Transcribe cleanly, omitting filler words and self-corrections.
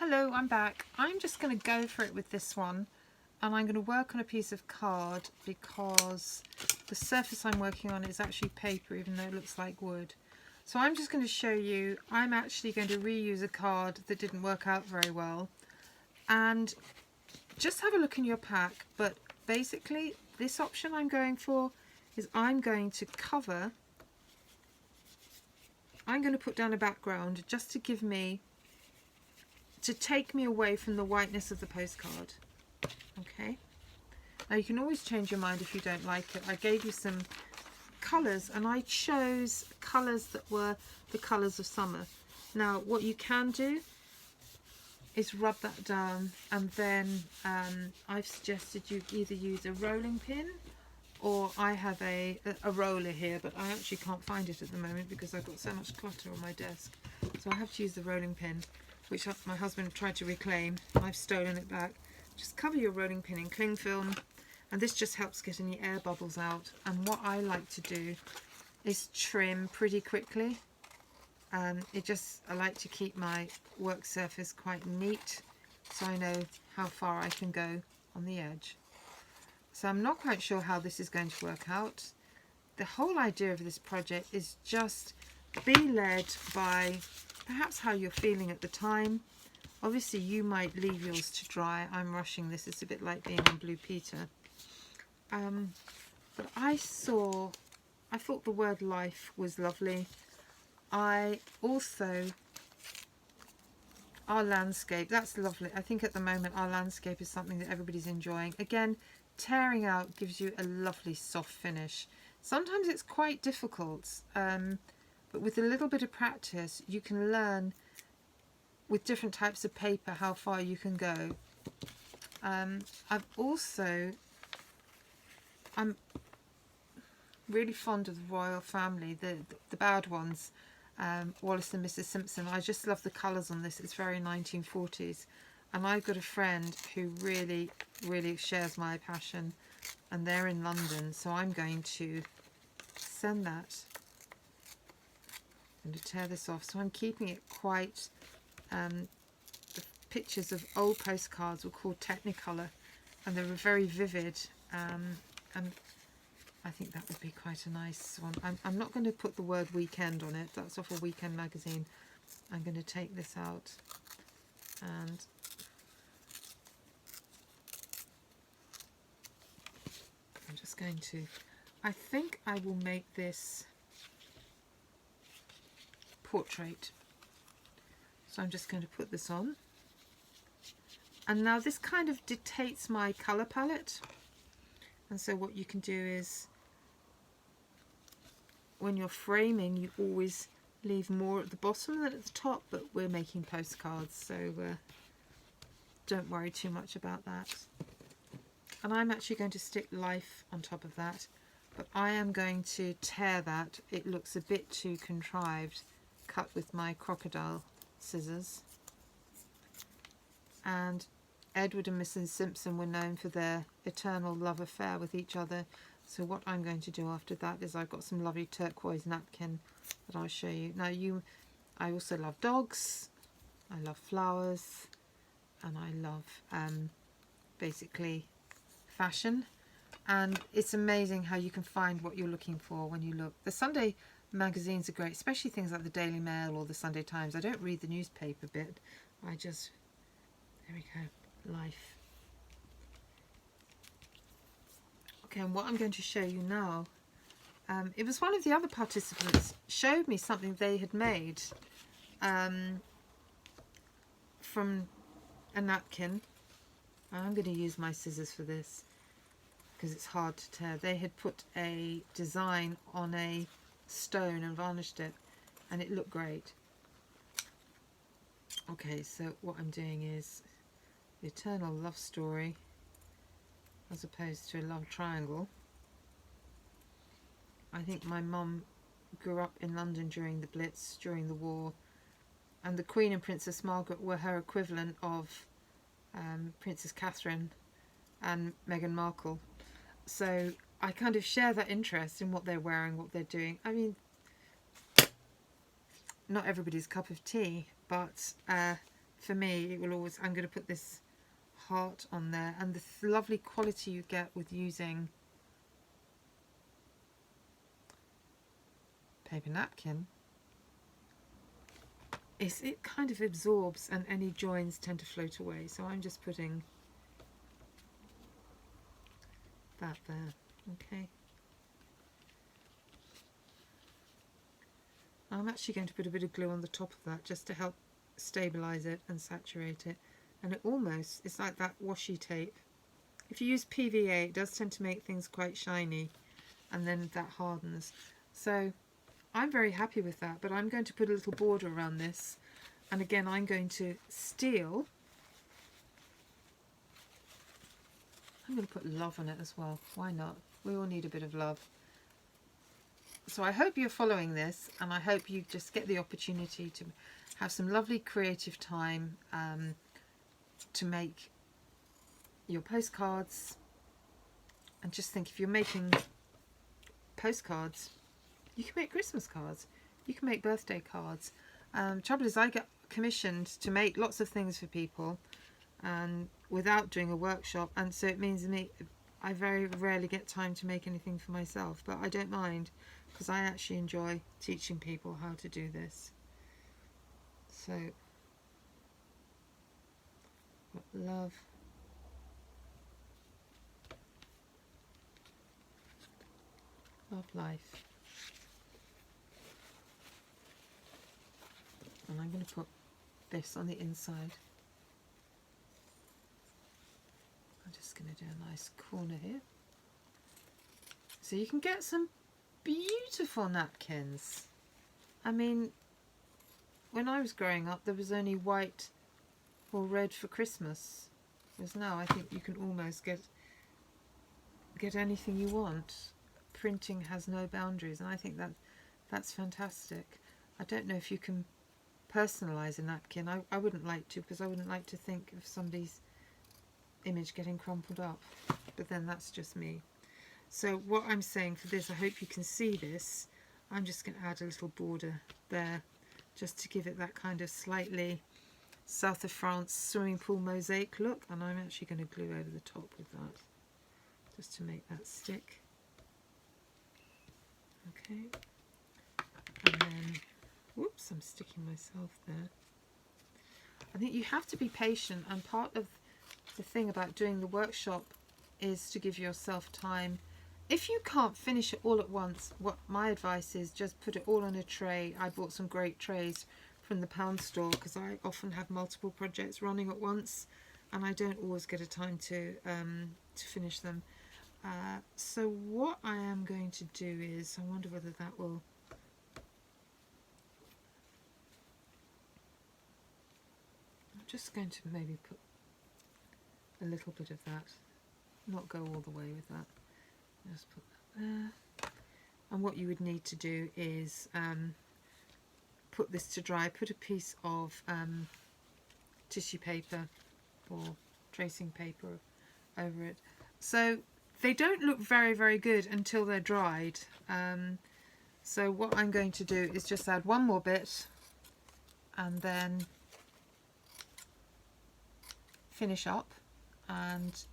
Hello, I'm back. I'm just going to go for it with this one, and I'm going to work on a piece of card because the surface I'm working on is actually paper, even though it looks like wood. So I'm just going to show you, I'm actually going to reuse a card that didn't work out very well, and just have a look in your pack. But basically this option I'm going for is I'm going to put down a background just to give me, to take me away from the whiteness of the postcard. Okay, now you can always change your mind if you don't like it. I gave you some colours and I chose colours that were the colours of summer. Now what you can do is rub that down, and then I've suggested you either use a rolling pin, or I have a roller here, but I actually can't find it at the moment because I've got so much clutter on my desk. So I have to use the rolling pin, which my husband tried to reclaim. I've stolen it back. Just cover your rolling pin in cling film, and this just helps get any air bubbles out. And what I like to do is trim pretty quickly. I like to keep my work surface quite neat, so I know how far I can go on the edge. So I'm not quite sure how this is going to work out. The whole idea of this project is just be led by perhaps how you're feeling at the time. Obviously you might leave yours to dry. I'm rushing this. It's a bit like being on Blue Peter. But I thought the word life was lovely. Our landscape, that's lovely. I think at the moment our landscape is something that everybody's enjoying. Again, tearing out gives you a lovely soft finish. Sometimes it's quite difficult, but with a little bit of practice you can learn with different types of paper how far you can go. I'm really fond of the royal family, the bad ones, Wallace and Mrs Simpson. I just love the colours on this. It's very 1940s, and I've got a friend who really shares my passion, and they're in London, so I'm going to send that. I'm going to tear this off, so I'm keeping it quite, the pictures of old postcards were called Technicolor, and they were very vivid, and I think that would be quite a nice one. I'm not going to put the word weekend on it. That's off a Weekend magazine. I'm going to take this out, and I'm just going to, I think I will make this portrait. So I'm just going to put this on. And now this kind of dictates my colour palette. And so what you can do is, when you're framing, you always leave more at the bottom than at the top, but we're making postcards, so don't worry too much about that. And I'm actually going to stick life on top of that, but I am going to tear that. It looks a bit too contrived, cut with my crocodile scissors. And Edward and Mrs Simpson were known for their eternal love affair with each other. So what I'm going to do after that is, I've got some lovely turquoise napkin that I'll show you. Now I also love dogs, I love flowers, and I love basically fashion. And it's amazing how you can find what you're looking for when you look. The Sunday magazines are great, especially things like the Daily Mail or the Sunday Times. I don't read the newspaper bit. There we go, life. Okay, and what I'm going to show you now, it was one of the other participants showed me something they had made from a napkin. I'm going to use my scissors for this because it's hard to tear. They had put a design on a stone and varnished it, and it looked great. Okay, so what I'm doing is the eternal love story as opposed to a love triangle. I think my mum grew up in London during the Blitz, during the war, and the Queen and Princess Margaret were her equivalent of Princess Catherine and Meghan Markle. So I kind of share that interest in what they're wearing, what they're doing. I mean, not everybody's cup of tea, but for me, it will always, I'm going to put this heart on there, and the lovely quality you get with using paper napkin is it kind of absorbs and any joins tend to float away. So I'm just putting that there. Okay. I'm actually going to put a bit of glue on the top of that just to help stabilize it and saturate it. And it almost, it's like that washi tape. If you use PVA, it does tend to make things quite shiny, and then that hardens. So I'm very happy with that, but I'm going to put a little border around this. And again, I'm going to steal. I'm going to put love on it as well. Why not? We all need a bit of love. So I hope you're following this, and I hope you just get the opportunity to have some lovely creative time to make your postcards. And just think, if you're making postcards, you can make Christmas cards, you can make birthday cards. Trouble is, I get commissioned to make lots of things for people and without doing a workshop, and so it means I very rarely get time to make anything for myself, but I don't mind, because I actually enjoy teaching people how to do this. So, love, life. And I'm going to put this on the inside. I'm just going to do a nice corner here. So you can get some beautiful napkins. I mean, when I was growing up, there was only white or red for Christmas. Whereas now I think you can almost get anything you want. Printing has no boundaries, and I think that's fantastic. I don't know if you can personalize a napkin. I wouldn't like to, because I wouldn't like to think of somebody's image getting crumpled up, but then that's just me. So what I'm saying for this, I hope you can see this, I'm just going to add a little border there just to give it that kind of slightly South of France swimming pool mosaic look, and I'm actually going to glue over the top with that just to make that stick. Okay, and then, whoops, I'm sticking myself there. I think you have to be patient, and part of the thing about doing the workshop is to give yourself time. If you can't finish it all at once, what my advice is, just put it all on a tray. I bought some great trays from the pound store, because I often have multiple projects running at once and I don't always get a time to finish them. So what I am going to do is, I wonder whether that will, I'm just going to maybe put a little bit of that, not go all the way with that, just put that there. And what you would need to do is put this to dry, put a piece of tissue paper or tracing paper over it. So they don't look very, very good until they're dried. So what I'm going to do is just add one more bit and then finish up, and